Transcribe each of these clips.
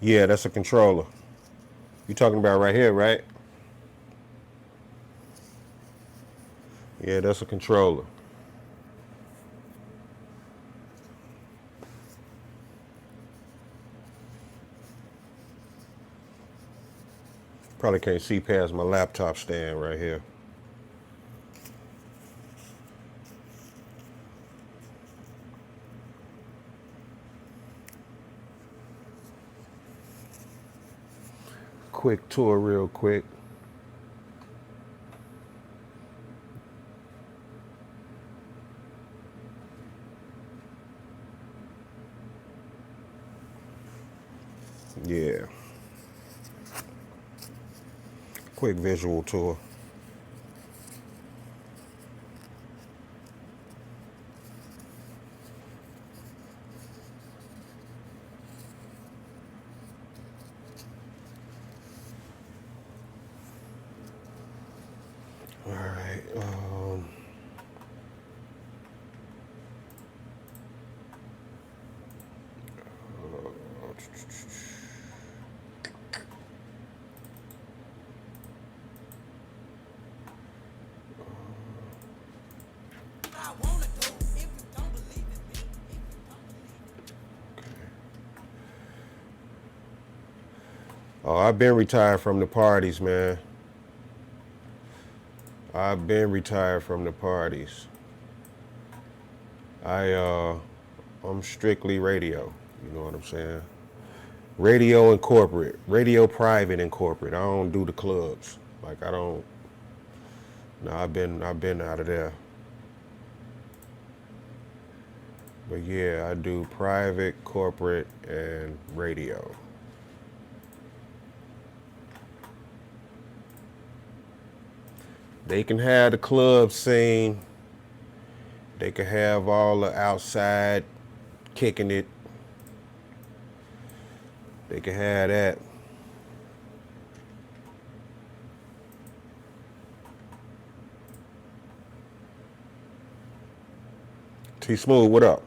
Yeah, that's a controller. You talking about right here, right? Yeah, that's a controller. Probably can't see past my laptop stand right here. Quick tour, real quick. Yeah, quick visual tour. All right. Oh, I've been retired from the parties, man. I've been retired from the parties. I I'm strictly radio. You know what I'm saying? Radio and corporate, radio private and corporate. I don't do the clubs. Like I don't. No, I've been out of there. But yeah, I do private, corporate, and radio. They can have the club scene. They can have all the outside kicking it. They can have that. T Smooth, what up?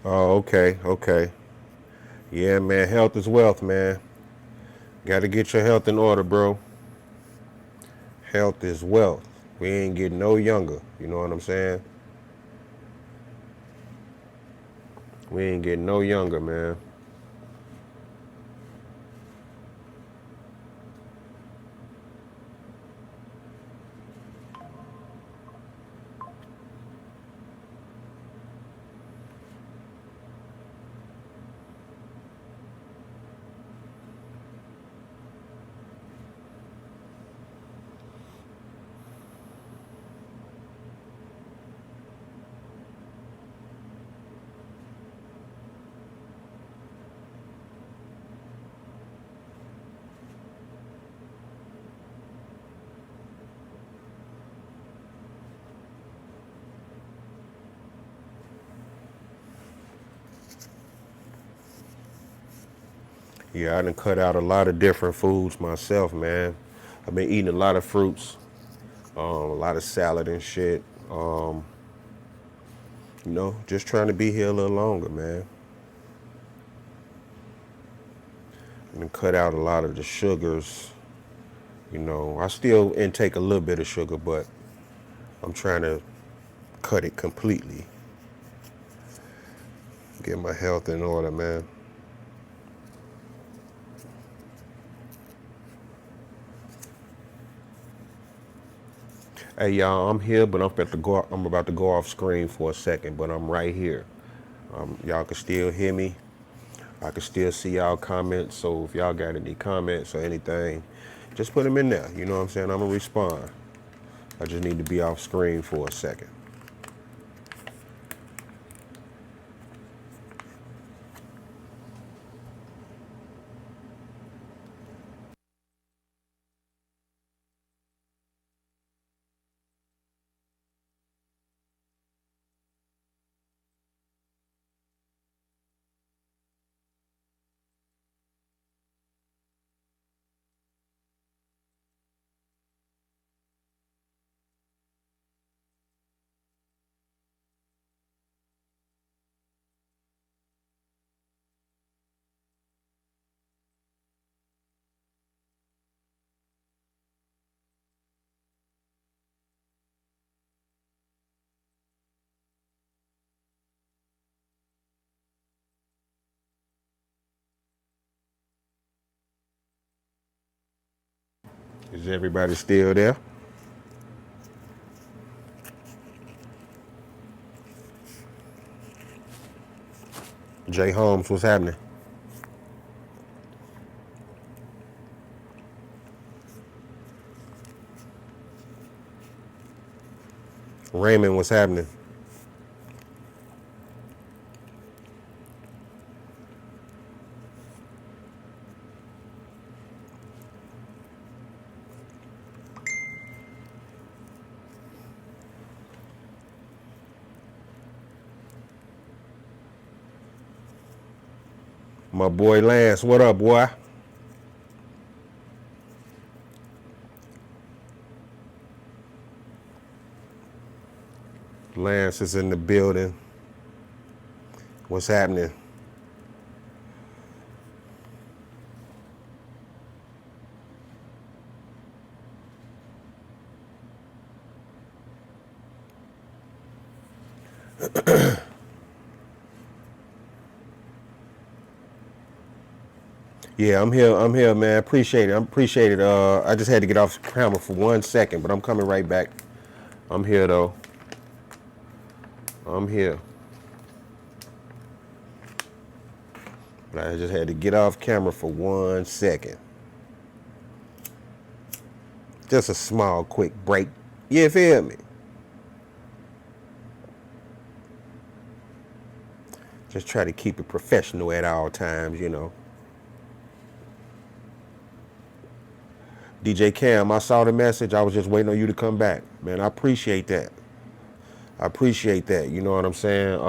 Oh, okay, okay. Yeah, man, health is wealth, man. Got to get your health in order, bro. Health is wealth. We ain't getting no younger. You know what I'm saying? We ain't getting no younger, man. Yeah, I done cut out a lot of different foods myself, man. I've been eating a lot of fruits, a lot of salad and shit. Just trying to be here a little longer, man. And cut out a lot of the sugars. I still intake a little bit of sugar, but I'm trying to cut it completely. Get my health in order, man. Hey y'all, I'm here, but I'm about to go off screen for a second, but I'm right here. Y'all can still hear me. I can still see y'all comments. So if y'all got any comments or anything, just put them in there. You know what I'm saying? I'm gonna respond. I just need to be off screen for a second. Is everybody still there? Jay Holmes, what's happening? Raymond, what's happening? My boy Lance, what up, boy? Lance is in the building. What's happening? Yeah, I'm here. I'm here, man. Appreciate it. I appreciate it. I just had to get off camera for 1 second, but I'm coming right back. I'm here though. I'm here. But I just had to get off camera for 1 second. Just a small, quick break. You feel me? Just try to keep it professional at all times, you know. DJ Cam, I saw the message. I was just waiting on you to come back. Man, I appreciate that. I appreciate that. You know what I'm saying?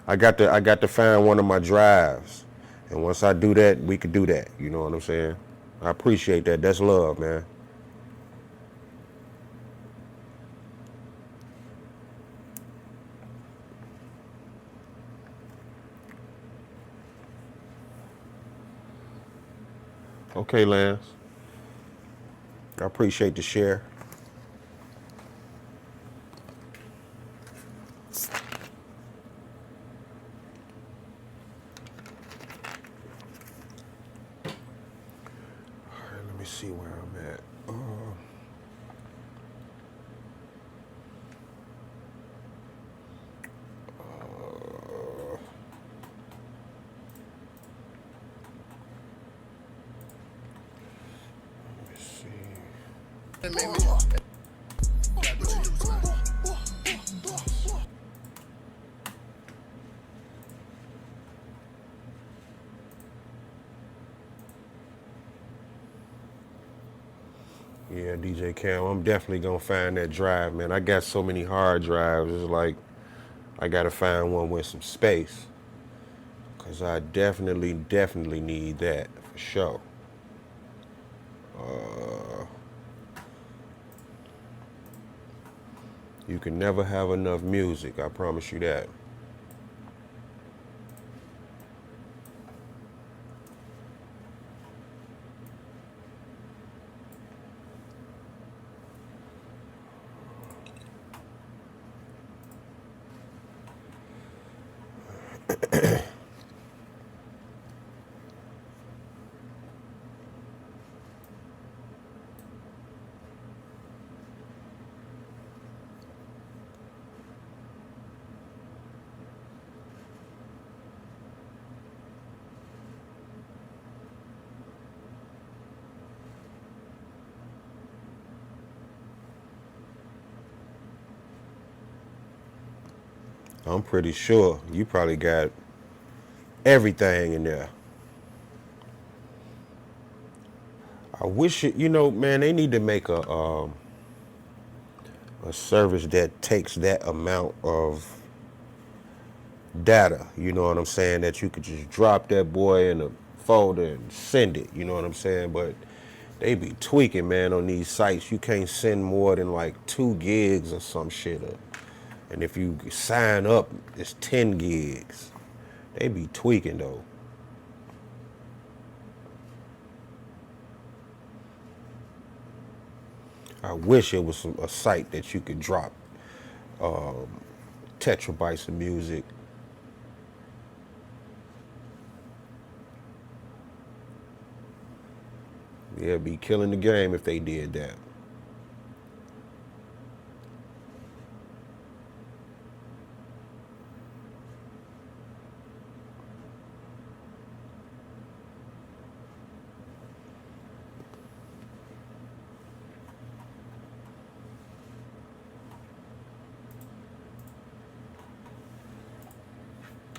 I got to find one of my drives. And once I do that, we could do that. You know what I'm saying? I appreciate that. That's love, man. Okay, Lance. I appreciate the share. All right, let me see where I'm at. Let me see. Yeah, DJ Cam, I'm definitely gonna find that drive, man. I got so many hard drives. It's like I gotta find one with some space. Cause I definitely need that for sure. You can never have enough music, I promise you that. I'm pretty sure you probably got everything in there. I wish it, man, they need to make a service that takes that amount of data, you know what I'm saying, that you could just drop that boy in a folder and send it, you know what I'm saying? But they be tweaking, man, on these sites. You can't send more than like 2 gigs or some shit. And if you sign up, it's 10 gigs. They be tweaking though. I wish it was a site that you could drop tetrabytes of music. Yeah, be killing the game if they did that.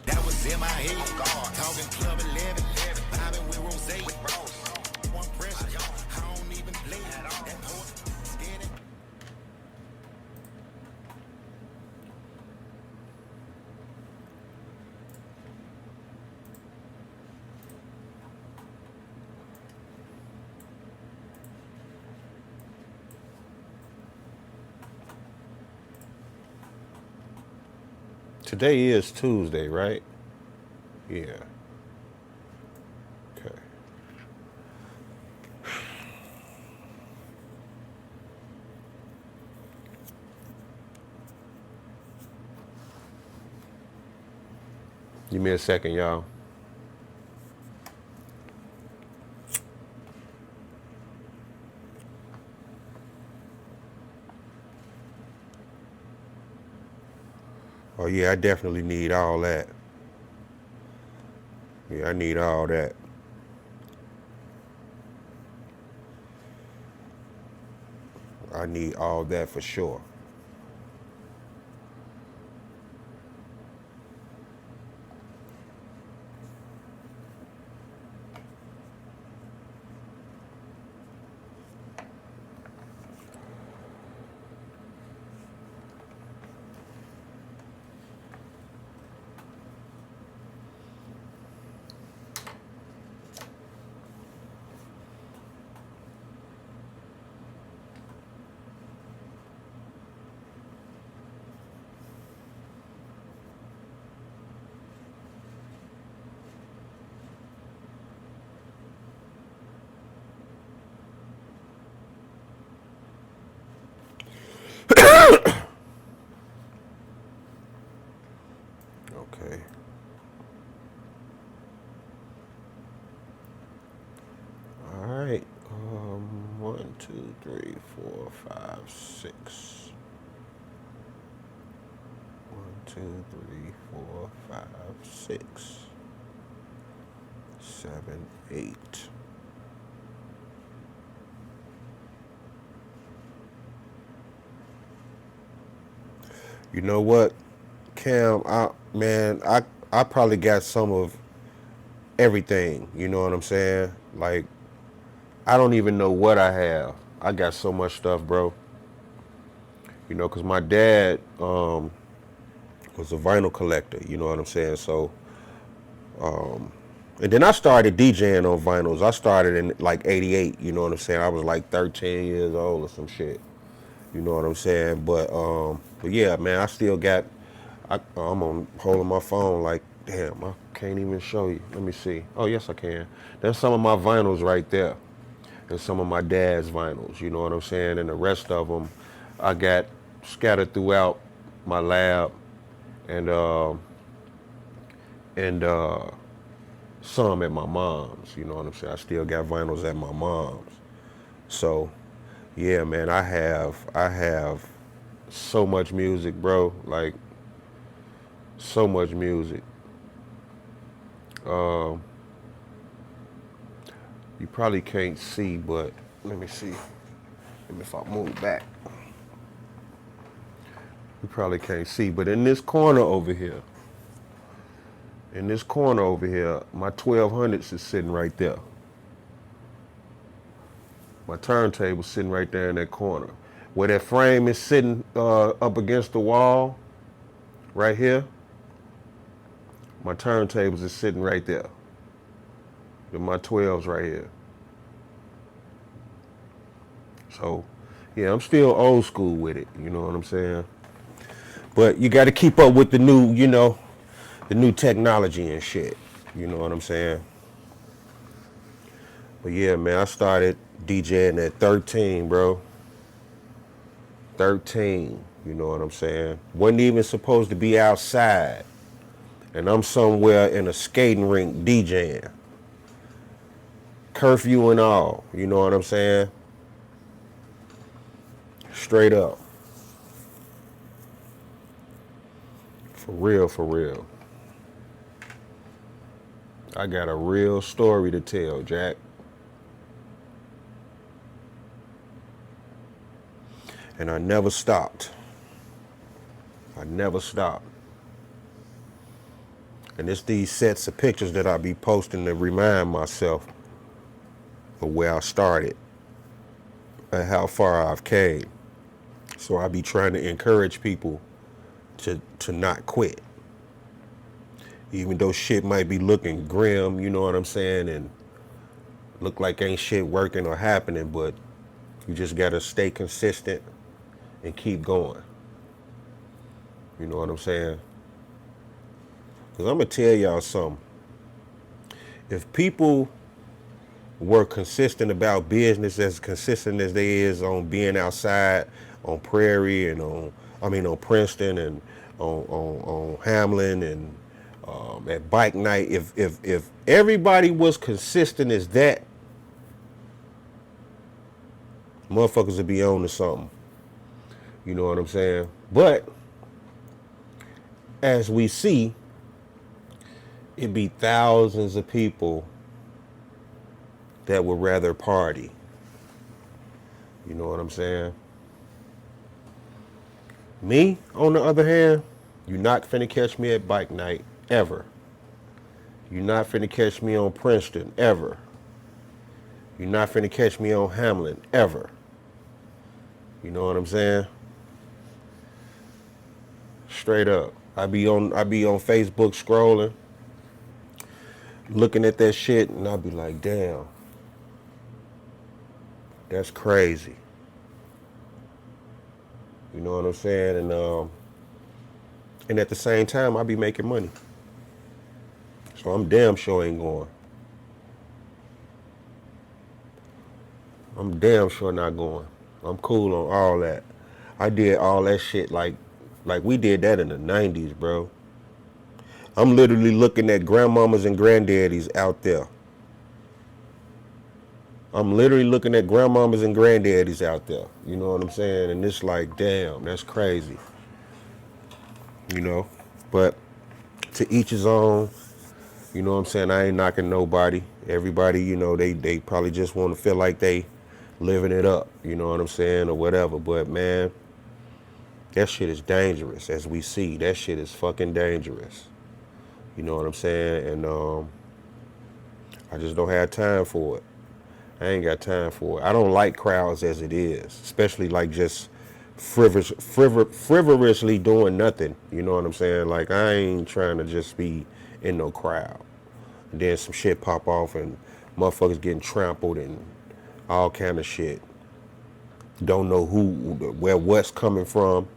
That was in my head. Talking club 11, vibing with Rose. One pressure, I don't even play at all. That poet, scared it. Today is Tuesday, right? Yeah. Okay. Give me a second, y'all. Oh yeah, I definitely need all that. Yeah, I need all that. I need all that for sure. Okay. All right. 1, 2, 3, 4, 5, 6. 1, 2, 3, 4, 5, 6, 7, 8. You know what, Cam? I probably got some of everything. You know what I'm saying? Like, I don't even know what I have. I got so much stuff, bro. You know, cause my dad was a vinyl collector. You know what I'm saying? So, and then I started DJing on vinyls. I started in like '88. You know what I'm saying? I was like 13 years old or some shit. You know what I'm saying? But yeah, man, I still got. I'm on holding my phone like, damn, I can't even show you. Let me see. Oh yes, I can. There's some of my vinyls right there, and some of my dad's vinyls. You know what I'm saying? And the rest of them, I got scattered throughout my lab, and and some at my mom's. You know what I'm saying? I still got vinyls at my mom's. So, yeah, man, I have so much music, bro. Like so much music. You probably can't see, but let me see. If I move back, you probably can't see. But in this corner over here, my 1200s is sitting right there. My turntable's sitting right there in that corner. Where that frame is sitting up against the wall, right here, my turntables is sitting right there. With my 12s right here. So, yeah, I'm still old school with it. You know what I'm saying? But you got to keep up with the new, the new technology and shit. You know what I'm saying? But yeah, man, I started DJing at 13, bro. 13. You know what I'm saying? Wasn't even supposed to be outside. And I'm somewhere in a skating rink DJing. Curfew and all. You know what I'm saying? Straight up. For real, for real. I got a real story to tell, Jack. And I never stopped. I never stopped. And it's these sets of pictures that I be posting to remind myself of where I started and how far I've came. So I be trying to encourage people to not quit. Even though shit might be looking grim, you know what I'm saying, and look like ain't shit working or happening, but you just gotta stay consistent and keep going. You know what I'm saying? Because I'm gonna tell y'all something. If people were consistent about business as consistent as they is on being outside on Prairie and on Princeton and on Hamlin and at bike night, if everybody was consistent as that, motherfuckers would be on to something. You know what I'm saying? But as we see, it be thousands of people that would rather party. You know what I'm saying? Me, on the other hand, you're not finna catch me at bike night, ever. You're not finna catch me on Princeton, ever. You're not finna catch me on Hamlin, ever. You know what I'm saying? Straight up. I be on Facebook scrolling, looking at that shit, and I be like, damn, that's crazy. You know what I'm saying? And at the same time, I be making money. So I'm damn sure ain't going. I'm damn sure not going. I'm cool on all that. I did all that shit like we did that in the 90s, bro. I'm literally looking at grandmamas and granddaddies out there. I'm literally looking at grandmamas and granddaddies out there. You know what I'm saying? And it's like, damn, that's crazy. You know? But to each his own. You know what I'm saying? I ain't knocking nobody. Everybody, they probably just want to feel like they living it up. You know what I'm saying? Or whatever. But, man, that shit is dangerous, as we see. That shit is fucking dangerous. You know what I'm saying? And I just don't have time for it. I ain't got time for it. I don't like crowds as it is, especially like just frivolously doing nothing. You know what I'm saying? Like, I ain't trying to just be in no crowd. And then some shit pop off and motherfuckers getting trampled and all kind of shit. Don't know where what's coming from.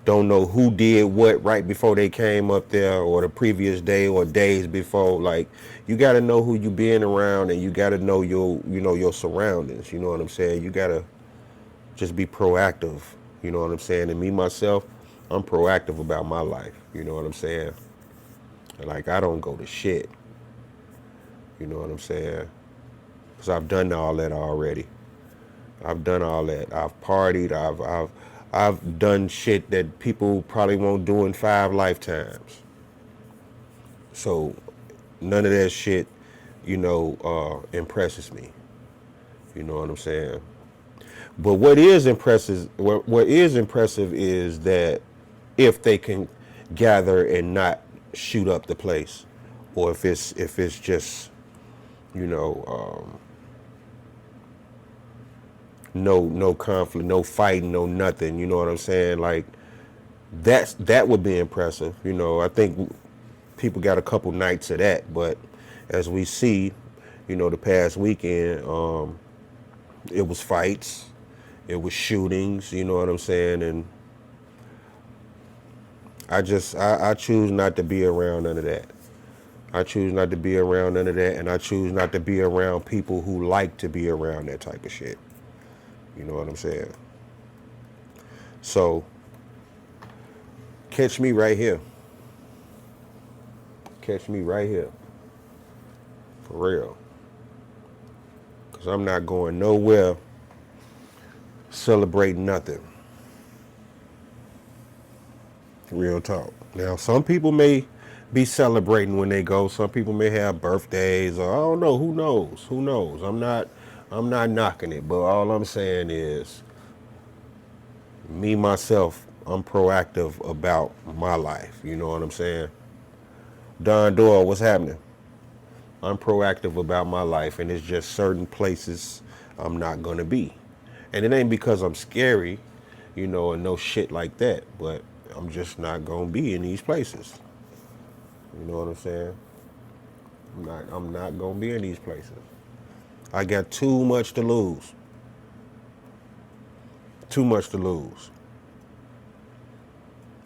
Don't know who did what right before they came up there or the previous day or days before. Like, you got to know who you being around, and you got to know your surroundings. You know what I'm saying? You got to just be proactive. You know what I'm saying? And me, myself, I'm proactive about my life. You know what I'm saying? Like, I don't go to shit. You know what I'm saying? Because I've done all that already. I've done all that. I've partied. I've done shit that people probably won't do in 5 lifetimes. So none of that shit, impresses me. You know what I'm saying? But what is impressive is that if they can gather and not shoot up the place, or if it's just you know no conflict, no fighting, no nothing. You know what I'm saying? Like that would be impressive. I think people got a couple nights of that, but as we see, the past weekend, it was fights, it was shootings. You know what I'm saying? And I choose not to be around none of that. I choose not to be around none of that, and I choose not to be around people who like to be around that type of shit. You know what I'm saying? So, catch me right here. Catch me right here. For real. Because I'm not going nowhere celebrating nothing. Real talk. Now, some people may be celebrating when they go. Some people may have birthdays, or I don't know. Who knows? Who knows? I'm not knocking it, but all I'm saying is, me myself, I'm proactive about my life. You know what I'm saying? Don Doyle, what's happening? I'm proactive about my life, and it's just certain places I'm not gonna be. And it ain't because I'm scary, and no shit like that, but I'm just not gonna be in these places. You know what I'm saying? I'm not gonna be in these places. I got too much to lose. Too much to lose.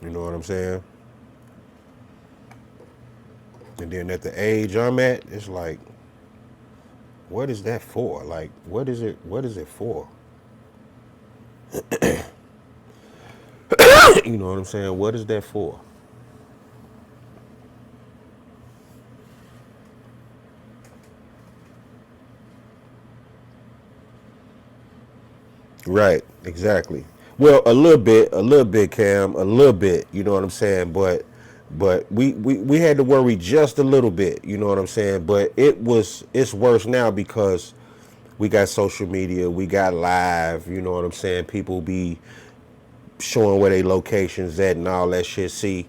You know what I'm saying? And then at the age I'm at, it's like, what is that for? Like, what is it for? You know what I'm saying? What is that for? Right, exactly. Well, a little bit, Cam, a little bit. You know what I'm saying? But we had to worry just a little bit. You know what I'm saying? But it's worse now because we got social media, we got live. You know what I'm saying? People be showing where they locations at and all that shit. See,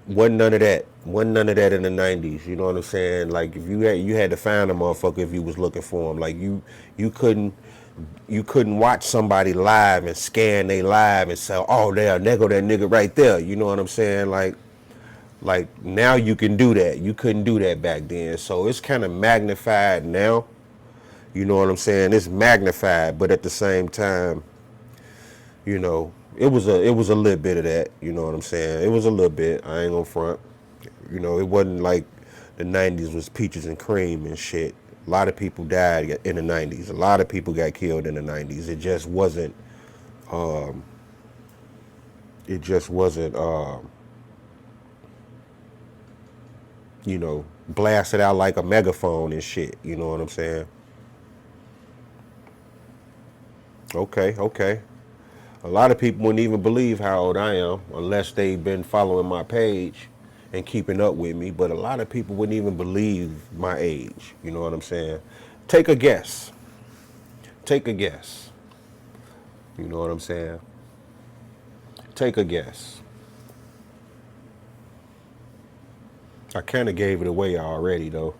wasn't none of that. Wasn't none of that in the '90s. You know what I'm saying? Like if you had to find a motherfucker if you was looking for him. Like you couldn't you couldn't watch somebody live and scan they live and say, oh, there go that nigga right there. You know what I'm saying? Like now you can do that. You couldn't do that back then. So it's kind of magnified now. You know what I'm saying? It's magnified, but at the same time, it was a little bit of that. You know what I'm saying? It was a little bit. I ain't gonna front. It wasn't like the '90s was peaches and cream and shit. A lot of people died in the '90s. A lot of people got killed in the '90s. It just wasn't. It just wasn't. Blasted out like a megaphone and shit. You know what I'm saying? Okay, okay. A lot of people wouldn't even believe how old I am unless they've been following my page and keeping up with me. But a lot of people wouldn't even believe my age. You know what I'm saying? Take a guess. Take a guess. You know what I'm saying? Take a guess. I kind of gave it away already, though.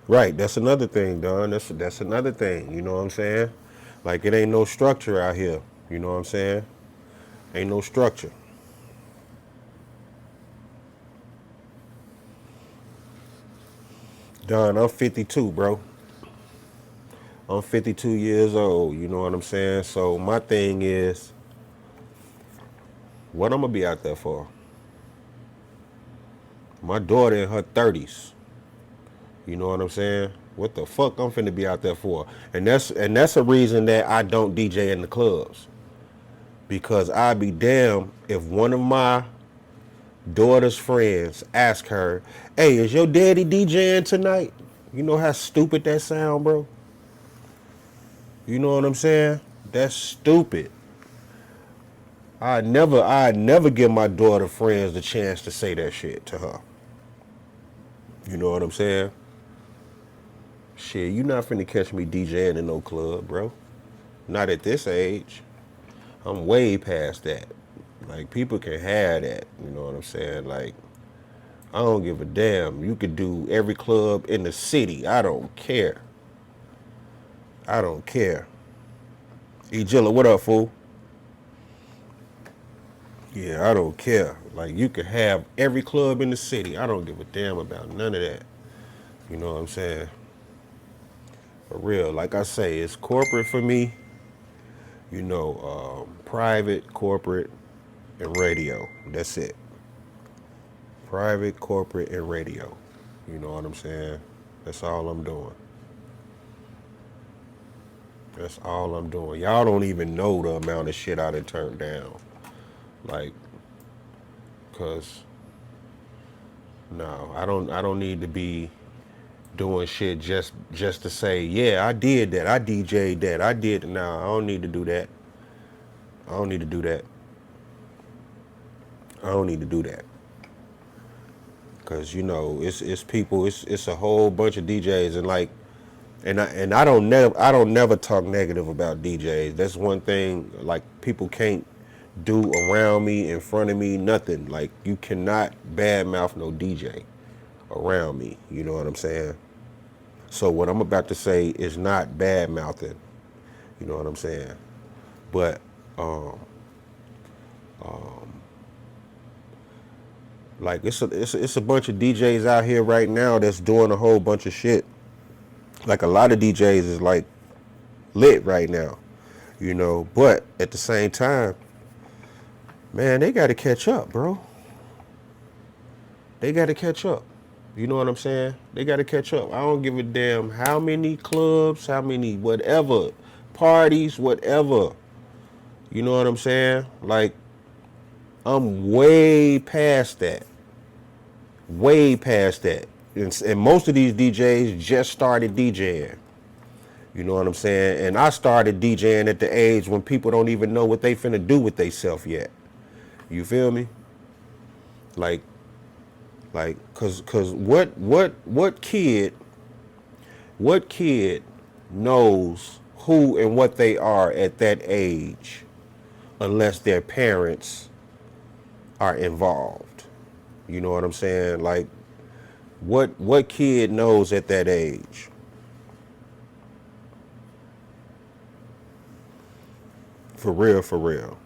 Right, that's another thing, Don. That's another thing. You know what I'm saying? Like it ain't no structure out here. You know what I'm saying? Ain't no structure. Don, I'm 52, bro. I'm 52 years old. You know what I'm saying? So my thing is, what I'm gonna be out there for? My daughter in her 30s. You know what I'm saying? What the fuck I'm finna be out there for? And that's a reason that I don't DJ in the clubs. Because I'd be damned if one of my daughter's friends ask her, "Hey, is your daddy DJing tonight?" You know how stupid that sound, bro? You know what I'm saying? That's stupid. I'd never give my daughter friends the chance to say that shit to her. You know what I'm saying? Shit, you not finna catch me DJing in no club, bro. Not at this age. I'm way past that. Like, people can have that. You know what I'm saying? Like, I don't give a damn. You could do every club in the city. I don't care. I don't care. Ejilla, what up, fool? Yeah, I don't care. Like, you could have every club in the city. I don't give a damn about none of that. You know what I'm saying? For real. Like I say, it's corporate for me. You know, private, corporate, and radio. That's it. Private, corporate, and radio. You know what I'm saying? That's all I'm doing. That's all I'm doing. Y'all don't even know the amount of shit I done turned down. Like, cause no, I don't need to be doing shit just to say, yeah, I did that. I DJ'd that. I did. No, I don't need to do that. I don't need to do that. I don't need to do that. Cause you know, it's people, it's a whole bunch of DJs, and like, and I don't never talk negative about DJs. That's one thing, like, people can't do around me, in front of me, nothing. Like, you cannot badmouth no DJ around me. You know what I'm saying? So what I'm about to say is not bad mouthing. You know what I'm saying? But like, it's a bunch of DJs out here right now that's doing a whole bunch of shit. Like, a lot of DJs is like lit right now, you know. But at the same time, man, they got to catch up, bro. They got to catch up. You know what I'm saying? They got to catch up. I don't give a damn how many clubs, how many whatever, parties, whatever. You know what I'm saying? Like, I'm way past that. Way past that. And most of these DJs just started DJing. You know what I'm saying? And I started DJing at the age when people don't even know what they finna do with theyself yet. You feel me? Like, cause what kid knows who and what they are at that age unless their parents are involved? You know what I'm saying? Like, what kid knows at that age? For real, for real.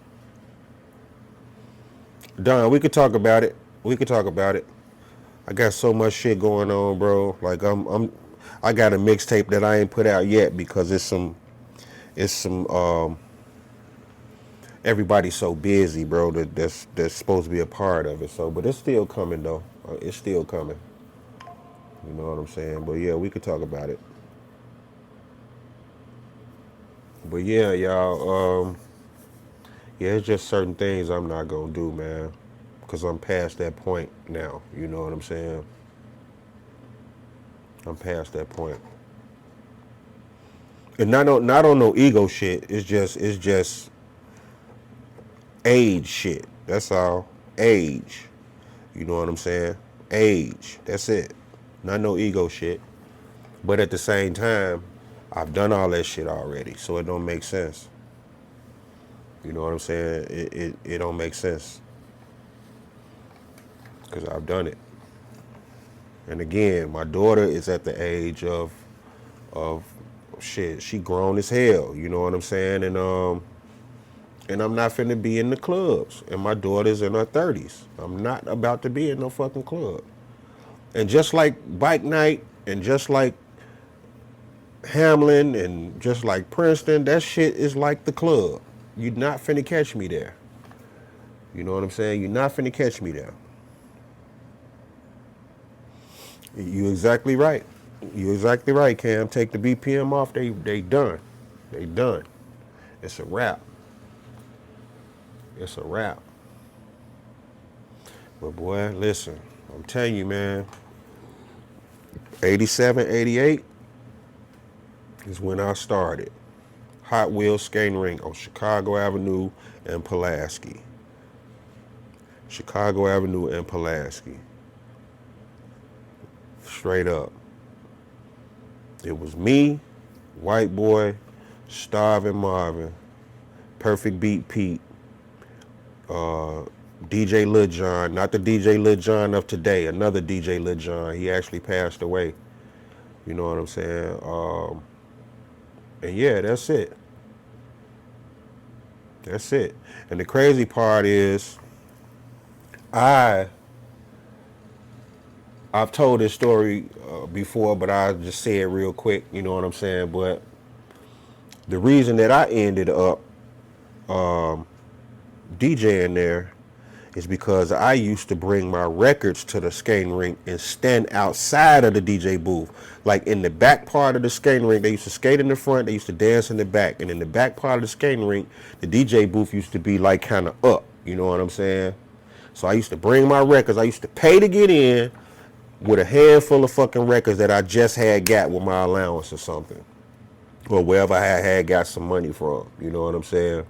Don, we could talk about it. We could talk about it. I got so much shit going on, bro. Like, I got a mixtape that I ain't put out yet because it's some everybody's so busy, bro, that's supposed to be a part of it. So, but it's still coming though. It's still coming. You know what I'm saying? But yeah, we could talk about it. But yeah, y'all, yeah, it's just certain things I'm not gonna do, man. Cause I'm past that point now. You know what I'm saying? I'm past that point. And not on no ego shit. It's just age shit. That's all. Age. You know what I'm saying? Age. That's it. Not no ego shit. But at the same time, I've done all that shit already, so it don't make sense. You know what I'm saying? It don't make sense. Because I've done it. And again, my daughter is at the age of shit. She grown as hell. You know what I'm saying? And I'm not finna be in the clubs. And my daughter's in her 30s. I'm not about to be in no fucking club. And just like Bike Night, and just like Hamlin, and just like Princeton, that shit is like the club. You're not finna catch me there. You know what I'm saying? You're not finna catch me there. You exactly right. You're exactly right, Cam. Take the BPM off, they done. They done. It's a wrap. It's a wrap. But boy, listen, I'm telling you, man, 87, 88 is when I started. Hot Wheels skating rink on Chicago Avenue and Pulaski. Chicago Avenue and Pulaski. Straight up. It was me, White Boy, Starvin' Marvin, Perfect Beat Pete, DJ Lil Jon, not the DJ Lil Jon of today, another DJ Lil Jon. He actually passed away. You know what I'm saying? And yeah, that's it. That's it. And the crazy part is, I've told this story before, but I'll just say it real quick. You know what I'm saying? But the reason that I ended up DJing there is because I used to bring my records to the skating rink and stand outside of the DJ booth. Like in the back part of the skating rink, they used to skate in the front, they used to dance in the back. And in the back part of the skating rink, the DJ booth used to be like kind of up. You know what I'm saying? So I used to bring my records. I used to pay to get in with a handful of fucking records that I just had got with my allowance or something. Or wherever I had got some money from. You know what I'm saying?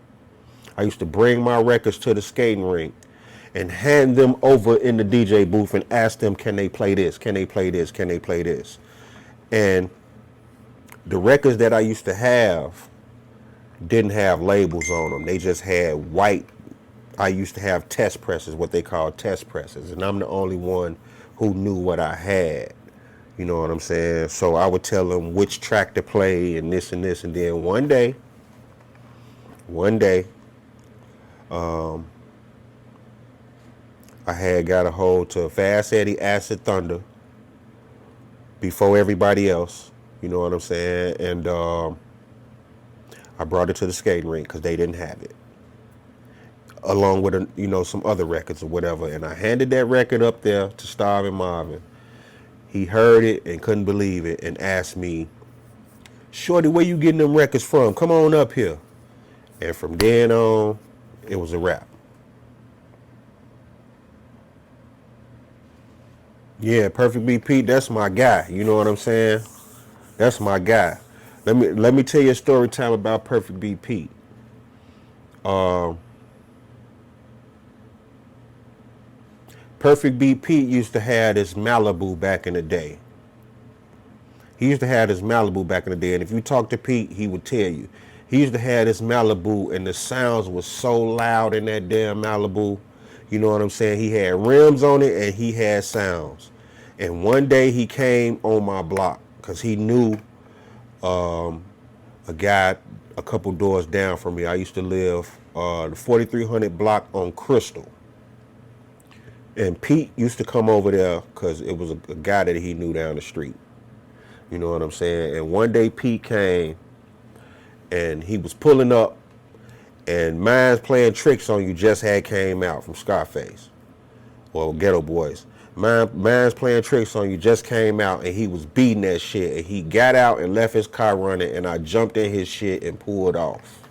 I used to bring my records to the skating rink and hand them over in the DJ booth and ask them, can they play this? Can they play this? Can they play this? And the records that I used to have didn't have labels on them. They just had white. I used to have test presses, what they call test presses. And I'm the only one who knew what I had. You know what I'm saying? So I would tell them which track to play and this and this. And then one day, I had got a hold to Fast Eddie Acid Thunder before everybody else. You know what I'm saying? And I brought it to the skating rink because they didn't have it, along with some other records or whatever. And I handed that record up there to Starvin' Marvin. He heard it and couldn't believe it and asked me, "Shorty, where you getting them records from? Come on up here." And from then on, it was a wrap. Yeah, Perfect Beat Pete, that's my guy. You know what I'm saying? That's my guy. Let me tell you a story time about Perfect Beat Pete. Perfect Beat Pete used to have this Malibu back in the day. He used to have this Malibu back in the day, and if you talk to Pete, he would tell you. He used to have this Malibu, and the sounds was so loud in that damn Malibu. You know what I'm saying? He had rims on it, and he had sounds. And one day he came on my block because he knew a guy a couple doors down from me. I used to live the 4300 block on Crystal. And Pete used to come over there because it was a guy that he knew down the street. You know what I'm saying? And one day Pete came and he was pulling up, and Mine's Playing Tricks on You just had came out from Scarface. Well, Ghetto Boys. Mine's Playing Tricks on You just came out, and he was beating that shit. And he got out and left his car running, and I jumped in his shit and pulled off.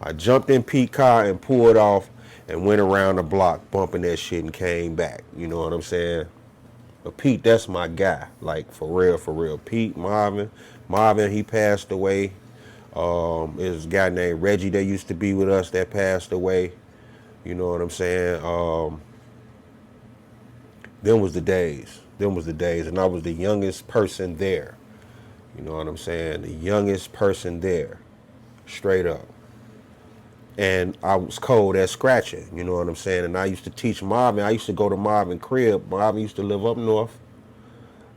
I jumped in Pete's car and pulled off and went around the block bumping that shit and came back. You know what I'm saying? But Pete, that's my guy. Like, for real, for real. Pete, Marvin, he passed away. There's a guy named Reggie that used to be with us that passed away. You know what I'm saying? Them was the days. Them was the days. And I was the youngest person there. You know what I'm saying? The youngest person there. Straight up. And I was cold at scratching. You know what I'm saying? And I used to teach Marvin. I used to go to Marvin's crib. Marvin used to live up north.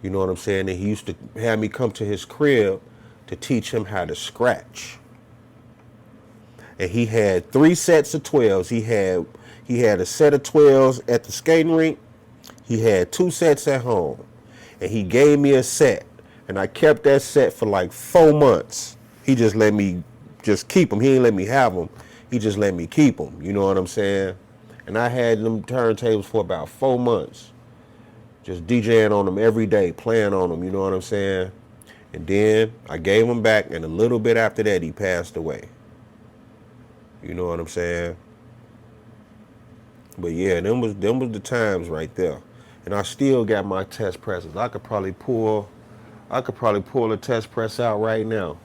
You know what I'm saying? And he used to have me come to his crib to teach him how to scratch. And he had 3 sets of 12s. He had a set of 12s at the skating rink. He had 2 sets at home. And he gave me a set. And I kept that set for like 4 months. He just let me just keep them. He didn't let me have them. He just let me keep them. You know what I'm saying? And I had them turntables for about 4 months. Just DJing on them every day, playing on them, you know what I'm saying? And then I gave him back, and a little bit after that, he passed away. You know what I'm saying? But yeah, them was the times right there. And I still got my test presses. I could probably pull a test press out right now.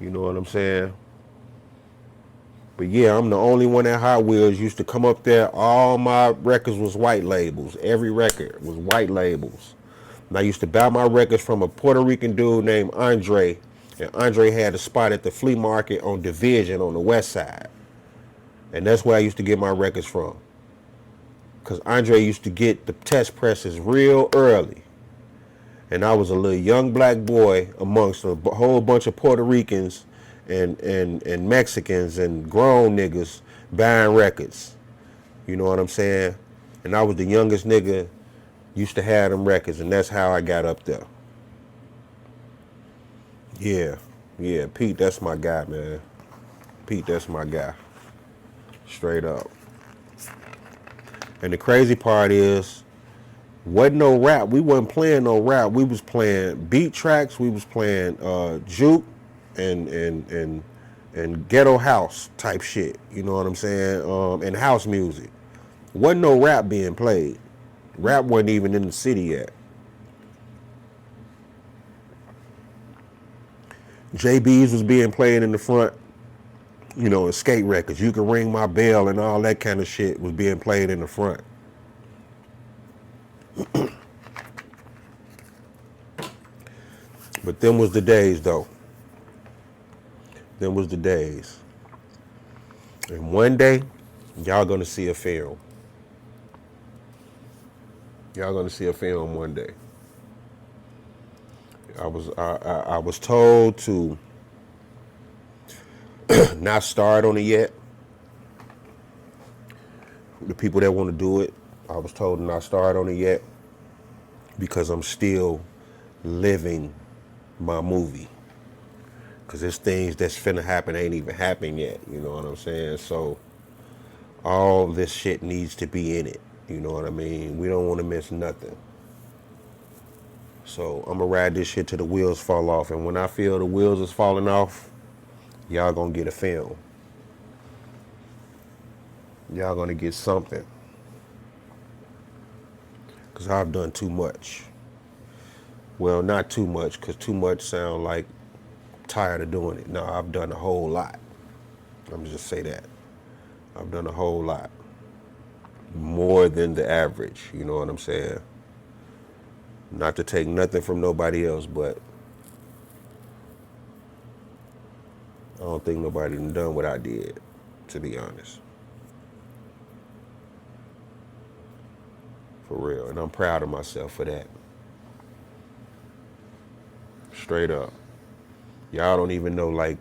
You know what I'm saying? But yeah, I'm the only one at Hot Wheels used to come up there. All my records was white labels. Every record was white labels. And I used to buy my records from a Puerto Rican dude named Andre. And Andre had a spot at the flea market on Division on the west side. And that's where I used to get my records from. Because Andre used to get the test presses real early. And I was a little young black boy amongst a whole bunch of Puerto Ricans and Mexicans and grown niggas buying records. You know what I'm saying? And I was the youngest nigga used to have them records, and that's how I got up there. Yeah, Pete, that's my guy, man. Pete, that's my guy. Straight up. And the crazy part is, wasn't no rap. We wasn't playing no rap. We was playing beat tracks. We was playing juke and ghetto house type shit. You know what I'm saying? And house music. Wasn't no rap being played. Rap wasn't even in the city yet. JB's was being played in the front. You know, and skate records. You Can Ring My Bell and all that kind of shit was being played in the front. But them was the days, though. Them was the days. And one day, y'all gonna see a film. Y'all gonna see a film one day. I was told to not start on it yet. The people that want to do it, I was told to not start on it yet because I'm still living my movie. Because there's things that's finna happen ain't even happened yet. You know what I'm saying? So all this shit needs to be in it. You know what I mean? We don't want to miss nothing. So I'm gonna ride this shit till the wheels fall off. And when I feel the wheels is falling off, y'all gonna get a film. Y'all gonna get something. Because I've done too much. Well, not too much, because too much sound like tired of doing it. No, I've done a whole lot. I'm just say that. I've done a whole lot. More than the average, you know what I'm saying? Not to take nothing from nobody else, but I don't think nobody done what I did, to be honest. For real. And I'm proud of myself for that. Straight up. Y'all don't even know, like,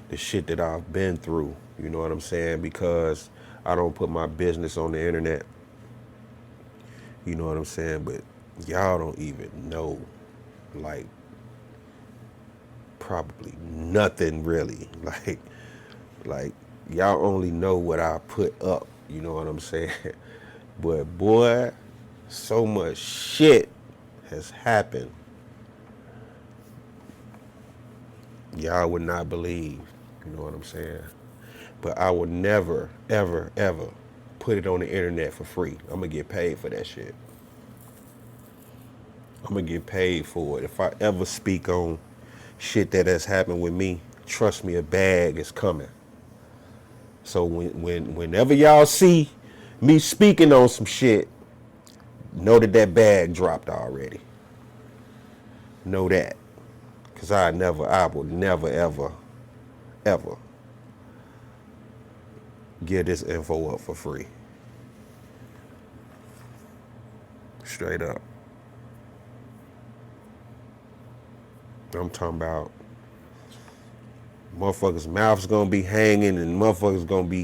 the shit that I've been through. You know what I'm saying? Because I don't put my business on the internet. You know what I'm saying? But y'all don't even know, like, probably nothing really. Like y'all only know what I put up. You know what I'm saying? But boy, so much shit has happened. Y'all would not believe. You know what I'm saying? But I would never, ever, ever put it on the internet for free. I'm gonna get paid for that shit. I'm gonna get paid for it. If I ever speak on shit that has happened with me, trust me, a bag is coming. So whenever y'all see me speaking on some shit, know that bag dropped already. Know that. Because I will never, ever, ever get this info up for free. Straight up. I'm talking about motherfuckers' mouths gonna be hanging and motherfuckers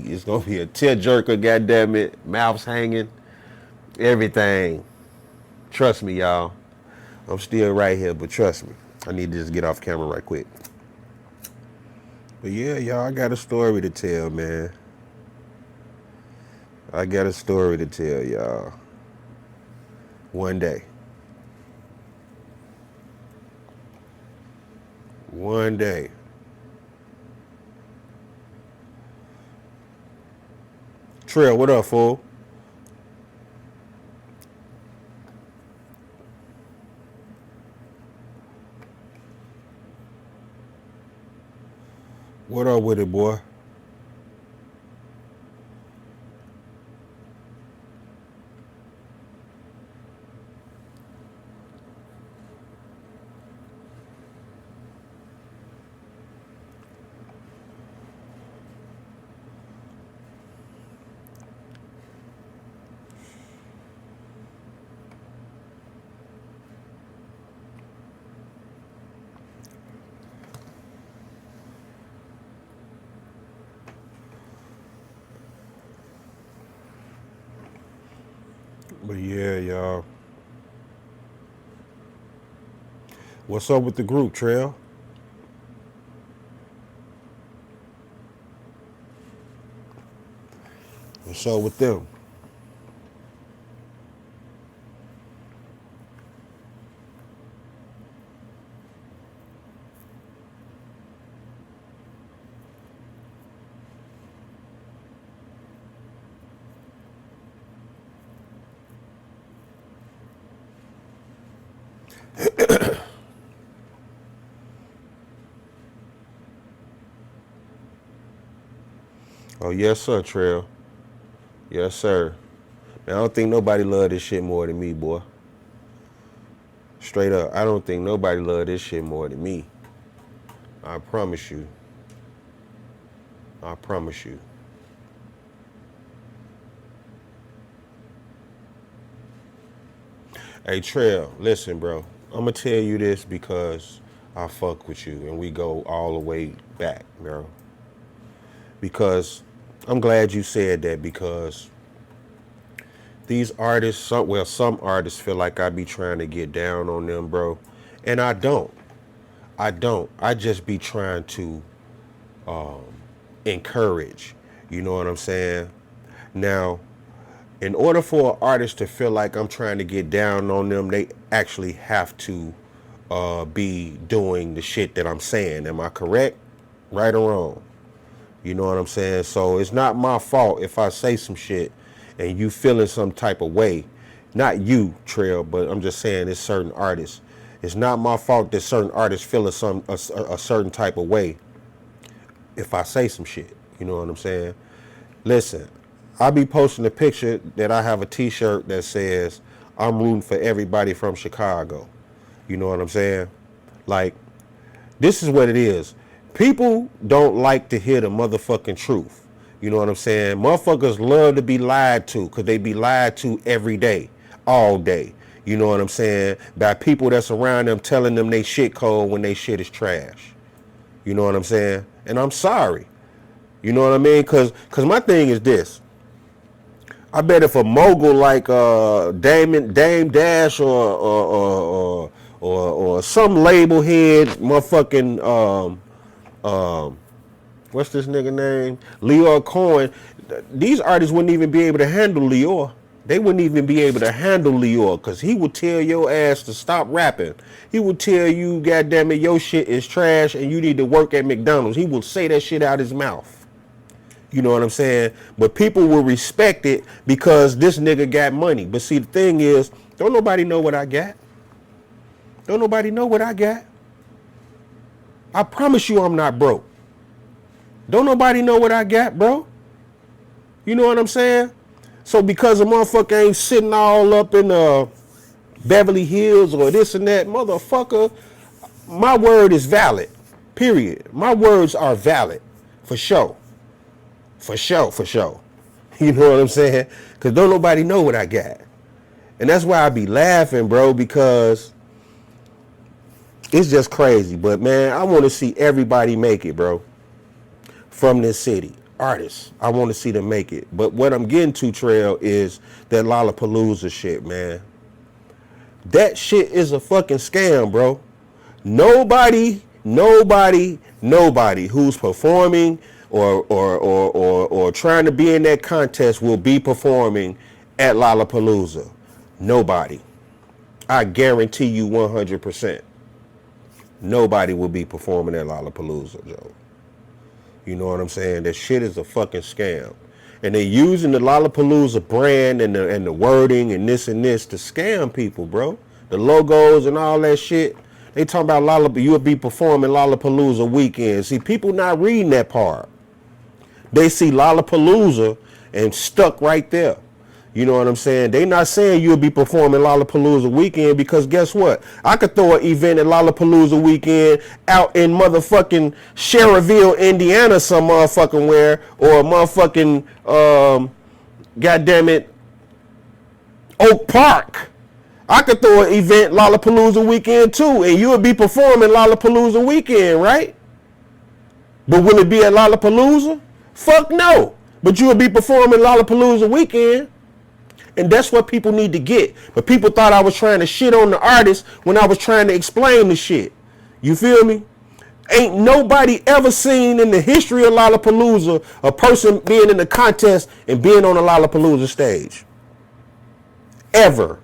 it's gonna be a tearjerker, goddamn it. Mouths hanging. Everything. Trust me, y'all. I'm still right here, but trust me. I need to just get off camera right quick. But yeah, y'all, I got a story to tell, man. I got a story to tell y'all. One day. One day. Trill, what up, fool? What up with it, boy? But yeah, y'all. What's up with the group, Trail? What's up with them? Oh, yes, sir, Trail. Yes, sir. Man, I don't think nobody love this shit more than me, boy. Straight up, I don't think nobody love this shit more than me. I promise you. I promise you. Hey, Trail, listen, bro. I'm going to tell you this because I fuck with you and we go all the way back, bro. Because I'm glad you said that because these artists, some artists feel like I be trying to get down on them, bro. And I don't. I don't. I just be trying to encourage. You know what I'm saying? Now, in order for an artist to feel like I'm trying to get down on them, they actually have to be doing the shit that I'm saying. Am I correct? Right or wrong? You know what I'm saying? So it's not my fault if I say some shit and you feeling some type of way. Not you, Trail, but I'm just saying it's certain artists. It's not my fault that certain artists feeling a certain type of way if I say some shit. You know what I'm saying? Listen, I'll be posting a picture that I have a t-shirt that says, I'm rooting for everybody from Chicago. You know what I'm saying? Like, this is what it is. People don't like to hear the motherfucking truth. You know what I'm saying? Motherfuckers love to be lied to because they be lied to every day, all day. You know what I'm saying? By people that's around them telling them they shit cold when they shit is trash. You know what I'm saying? And I'm sorry. You know what I mean? Cause my thing is this. I bet if a mogul like Dame Dash or some label head motherfucking what's this nigga name? Leor Cohen, these artists wouldn't even be able to handle Leor. They wouldn't even be able to handle Leor because he would tell your ass to stop rapping. He would tell you, goddamn it, your shit is trash and you need to work at McDonald's. He would say that shit out his mouth. You know what I'm saying? But people will respect it because this nigga got money. But see, the thing is, don't nobody know what I got. Don't nobody know what I got. I promise you I'm not broke. Don't nobody know what I got, bro. You know what I'm saying? So because a motherfucker ain't sitting all up in Beverly Hills or this and that, motherfucker, my word is valid. Period. My words are valid. For sure. For sure, for sure. You know what I'm saying? Because don't nobody know what I got. And that's why I be laughing, bro, because it's just crazy. But, man, I want to see everybody make it, bro, from this city. Artists, I want to see them make it. But what I'm getting to, Trail, is that Lollapalooza shit, man. That shit is a fucking scam, bro. Nobody who's performing or trying to be in that contest will be performing at Lollapalooza. Nobody. I guarantee you 100%. nobody will be performing at Lollapalooza, Joe. You know what I'm saying? That shit is a fucking scam. And they're using the Lollapalooza brand and the wording and this to scam people, bro. The logos and all that shit. They talking about Lollapalooza, you'll be performing Lollapalooza weekend. See, people not reading that part. They see Lollapalooza and stuck right there. You know what I'm saying? They not saying you'll be performing Lollapalooza weekend because guess what? I could throw an event at Lollapalooza weekend out in motherfucking Sherrville, Indiana, some motherfucking where, or motherfucking, goddamn it, Oak Park. I could throw an event Lollapalooza weekend too, and you would be performing Lollapalooza weekend, right? But will it be at Lollapalooza? Fuck no. But you would be performing Lollapalooza weekend. And that's what people need to get. But people thought I was trying to shit on the artist when I was trying to explain the shit. You feel me? Ain't nobody ever seen in the history of Lollapalooza a person being in the contest and being on a Lollapalooza stage. Ever.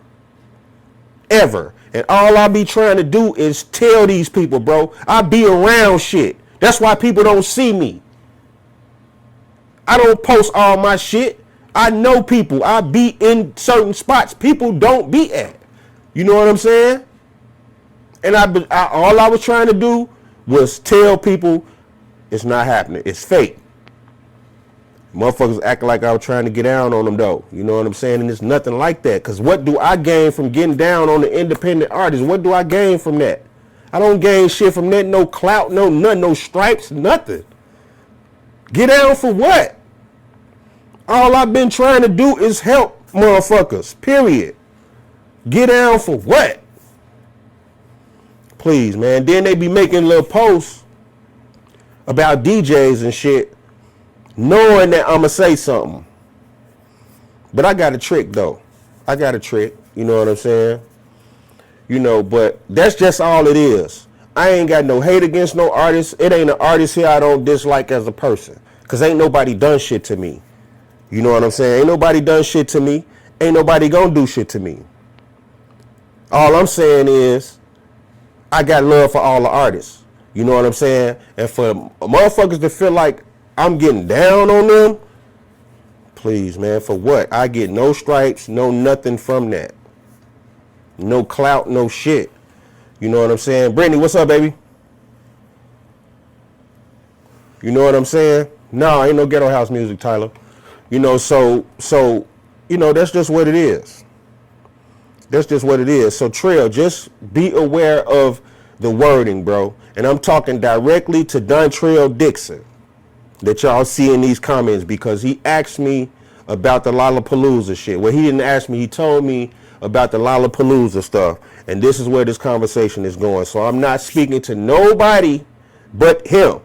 Ever. And all I be trying to do is tell these people, bro, I be around shit. That's why people don't see me. I don't post all my shit. I know people. I be in certain spots people don't be at. You know what I'm saying? And all I was trying to do was tell people it's not happening. It's fake. Motherfuckers acting like I was trying to get down on them though. You know what I'm saying? And it's nothing like that. Because what do I gain from getting down on the independent artist? What do I gain from that? I don't gain shit from that. No clout, no nothing, no stripes, nothing. Get down for what? All I've been trying to do is help motherfuckers, period. Get down for what? Please, man. Then they be making little posts about DJs and shit, knowing that I'ma say something. But I got a trick, though. I got a trick. You know what I'm saying? You know, but that's just all it is. I ain't got no hate against no artist. It ain't an artist here I don't dislike as a person. Because ain't nobody done shit to me. You know what I'm saying? Ain't nobody done shit to me. Ain't nobody gonna do shit to me. All I'm saying is, I got love for all the artists. You know what I'm saying? And for motherfuckers to feel like I'm getting down on them, please, man, for what? I get no stripes, no nothing from that. No clout, no shit. You know what I'm saying? Brittany, what's up, baby? You know what I'm saying? No, ain't no ghetto house music, Tyler. You know, so, you know, that's just what it is. That's just what it is. So, Trail, just be aware of the wording, bro. And I'm talking directly to Dontrell Dixon that y'all see in these comments because he asked me about the Lollapalooza shit. Well, he didn't ask me. He told me about the Lollapalooza stuff. And this is where this conversation is going. So, I'm not speaking to nobody but him.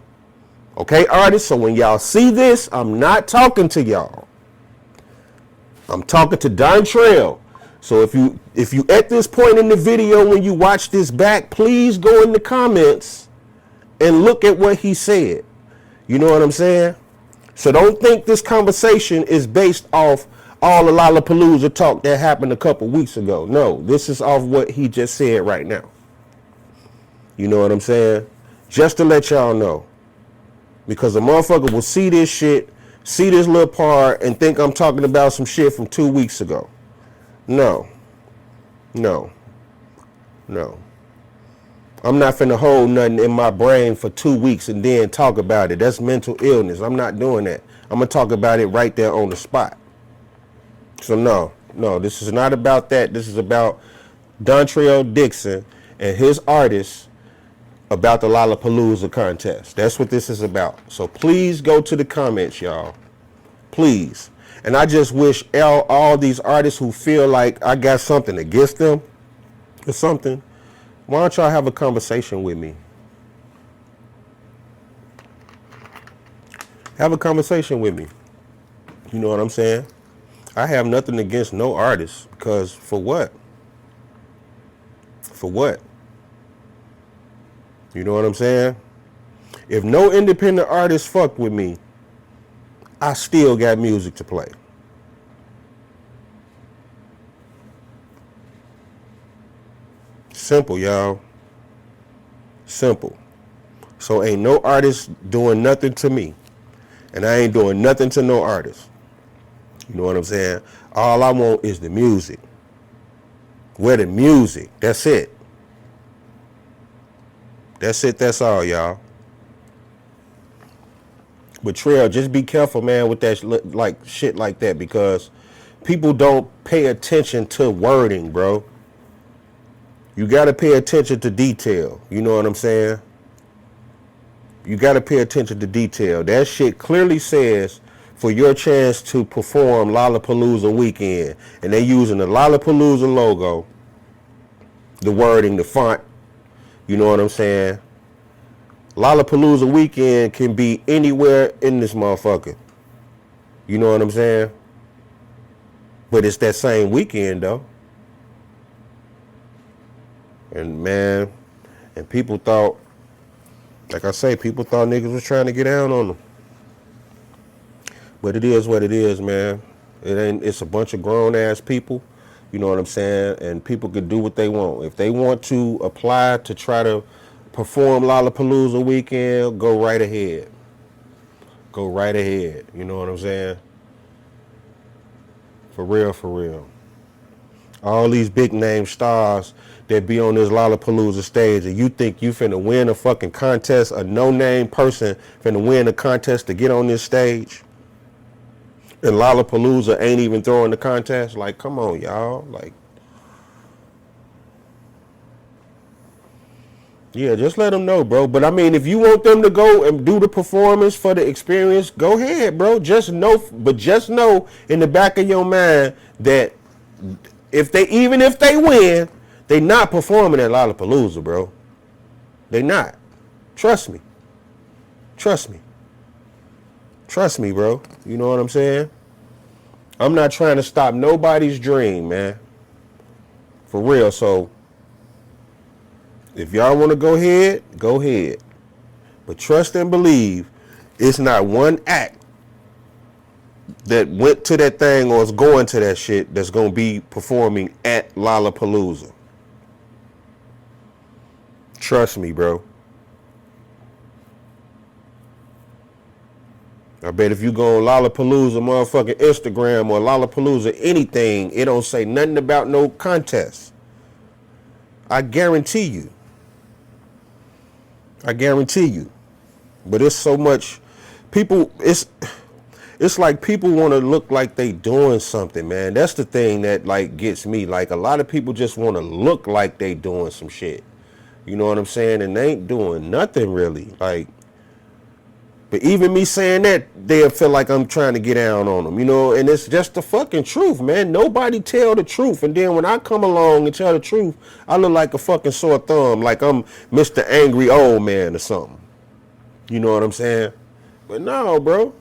Okay, artists, so when y'all see this, I'm not talking to y'all. I'm talking to Dontrell. So if you at this point in the video when you watch this back, please go in the comments and look at what he said. You know what I'm saying? So don't think this conversation is based off all the Lollapalooza talk that happened a couple weeks ago. No, this is off what he just said right now. You know what I'm saying? Just to let y'all know. Because a motherfucker will see this shit, see this little part, and think I'm talking about some shit from 2 weeks ago. No. No. No. I'm not finna hold nothing in my brain for 2 weeks and then talk about it. That's mental illness. I'm not doing that. I'm gonna talk about it right there on the spot. So no, this is not about that. This is about Dontrell Dixon and his artists about the Lollapalooza contest. That's what this is about. So please go to the comments, y'all. Please. And I just wish all these artists who feel like I got something against them or something, why don't y'all have a conversation with me? Have a conversation with me. You know what I'm saying? I have nothing against no artist because for what? For what? You know what I'm saying? If no independent artist fuck with me, I still got music to play. Simple, y'all. Simple. So ain't no artist doing nothing to me. And I ain't doing nothing to no artist. You know what I'm saying? All I want is the music. Where the music. That's it. That's it. That's all, y'all. But Trail, just be careful, man, with that like shit like that, because people don't pay attention to wording, bro. You got to pay attention to detail. You know what I'm saying? You got to pay attention to detail. That shit clearly says for your chance to perform Lollapalooza weekend. And they using the Lollapalooza logo, the wording, the font. You know what I'm saying? Lollapalooza weekend can be anywhere in this motherfucker. You know what I'm saying? But it's that same weekend, though. And, man, and people thought, like I say, people thought niggas was trying to get down on them. But it is what it is, man. It's a bunch of grown-ass people, you know what I'm saying? And people can do what they want. If they want to apply to try to perform Lollapalooza weekend, go right ahead. Go right ahead, you know what I'm saying? For real, for real. All these big name stars that be on this Lollapalooza stage, and you think you finna win a fucking contest, a no-name person finna win a contest to get on this stage, and Lollapalooza ain't even throwing the contest? Like, come on, y'all. Like, yeah, just let them know, bro. But I mean, if you want them to go and do the performance for the experience, go ahead, bro. Just know in the back of your mind that even if they win, they not performing at Lollapalooza, bro. They not. Trust me. Trust me. Trust me, bro. You know what I'm saying? I'm not trying to stop nobody's dream, man. For real. So if y'all want to go ahead, go ahead. But trust and believe, it's not one act that went to that thing or is going to that shit that's going to be performing at Lollapalooza. Trust me, bro. I bet if you go on Lollapalooza motherfucking Instagram or Lollapalooza anything, it don't say nothing about no contest. I guarantee you. I guarantee you. But it's so much people, it's like people want to look like they doing something, man. That's the thing that like gets me. Like a lot of people just want to look like they doing some shit. You know what I'm saying? And they ain't doing nothing really. Like, but even me saying that, they'll feel like I'm trying to get down on them, you know, and it's just the fucking truth, man. Nobody tell the truth. And then when I come along and tell the truth, I look like a fucking sore thumb, like I'm Mr. Angry Old Man or something. You know what I'm saying? But no, bro.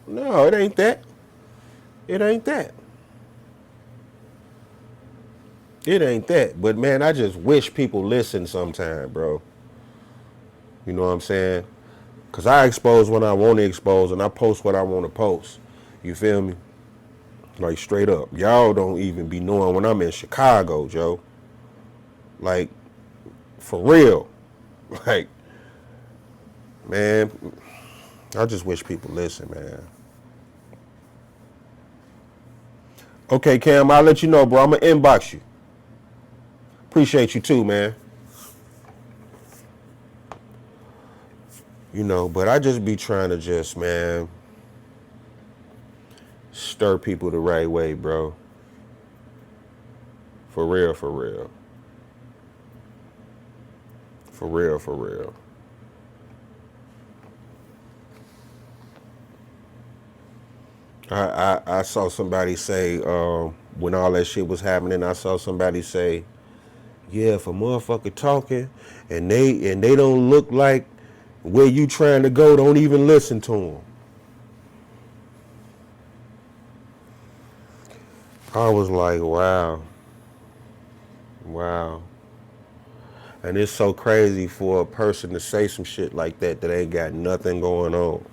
No, it ain't that. It ain't that. It ain't that. But man, I just wish people listen sometime, bro. You know what I'm saying? Because I expose when I want to expose and I post what I want to post. You feel me? Like straight up. Y'all don't even be knowing when I'm in Chicago, Joe. Like, for real. Like, man, I just wish people listen, man. Okay, Cam, I'll let you know, bro. I'm going to inbox you. Appreciate you too, man. You know, but I just be trying to just, man, stir people the right way, bro. For real, for real. For real, for real. I saw somebody say, when all that shit was happening, I saw somebody say, yeah, if a motherfucker talking and they don't look like where you trying to go, don't even listen to them. I was like, wow. Wow. And it's so crazy for a person to say some shit like that ain't got nothing going on.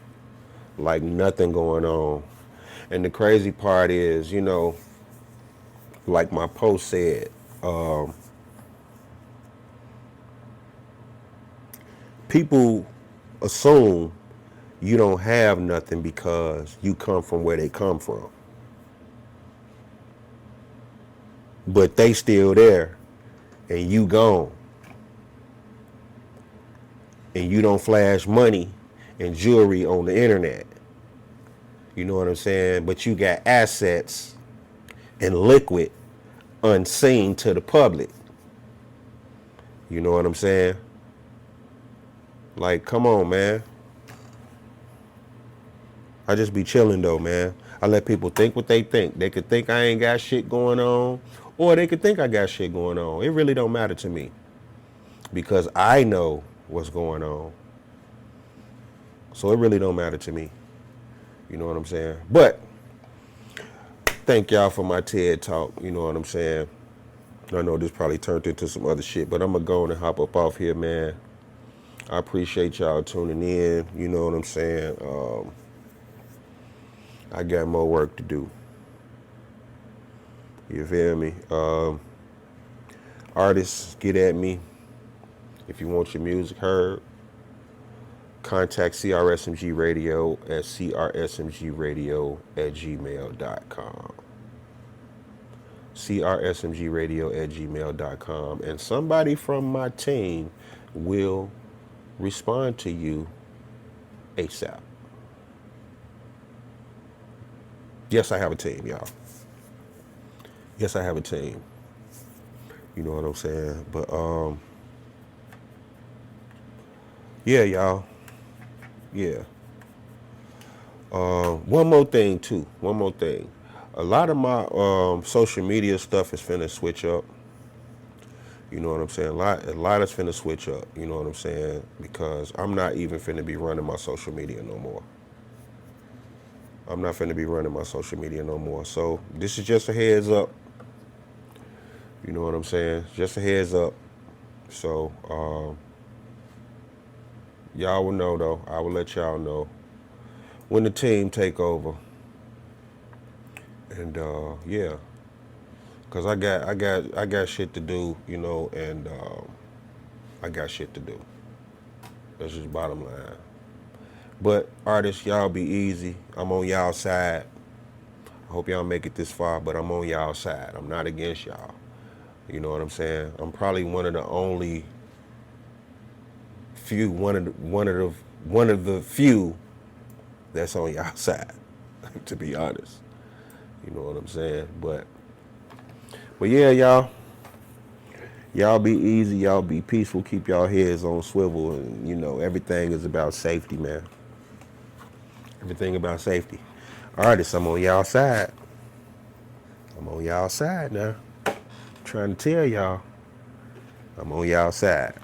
Like nothing going on. And the crazy part is, you know, like my post said, People assume you don't have nothing because you come from where they come from. But they still there and you gone. And you don't flash money and jewelry on the internet. You know what I'm saying? But you got assets and liquid unseen to the public. You know what I'm saying? Like, come on, man. I just be chilling though, man. I let people think what they think. They could think I ain't got shit going on, or they could think I got shit going on. It really don't matter to me because I know what's going on. So it really don't matter to me. You know what I'm saying? But thank y'all for my TED talk. You know what I'm saying? I know this probably turned into some other shit, but I'm gonna go and hop up off here, man. I appreciate y'all tuning in. You know what I'm saying? I got more work to do. You feel me? Artists, get at me. If you want your music heard, contact CRSMG Radio at crsmgradio@gmail.com. crsmgradio@gmail.com. And somebody from my team will respond to you ASAP. Yes, I have a team, y'all. Yes, I have a team. You know what I'm saying? But yeah, y'all. Yeah. One more thing too. One more thing. A lot of my social media stuff is finna switch up. You know what I'm saying? A lot is finna switch up. You know what I'm saying? Because I'm not even finna be running my social media no more. I'm not finna be running my social media no more. So this is just a heads up. You know what I'm saying? Just a heads up. So y'all will know though. I will let y'all know when the team take over. And yeah, cause I got shit to do. You know, and I got shit to do. That's just bottom line. But artists, y'all be easy. I'm on y'all side. I hope y'all make it this far, but I'm on y'all side. I'm not against y'all. You know what I'm saying? I'm probably one of the only few, one of the few that's on y'all side, to be honest. You know what I'm saying? But yeah, y'all. Y'all be easy, y'all be peaceful, keep y'all heads on swivel, and you know, everything is about safety, man. Everything about safety. Artists, I'm on y'all side. I'm on y'all side now. I'm trying to tell y'all, I'm on y'all side.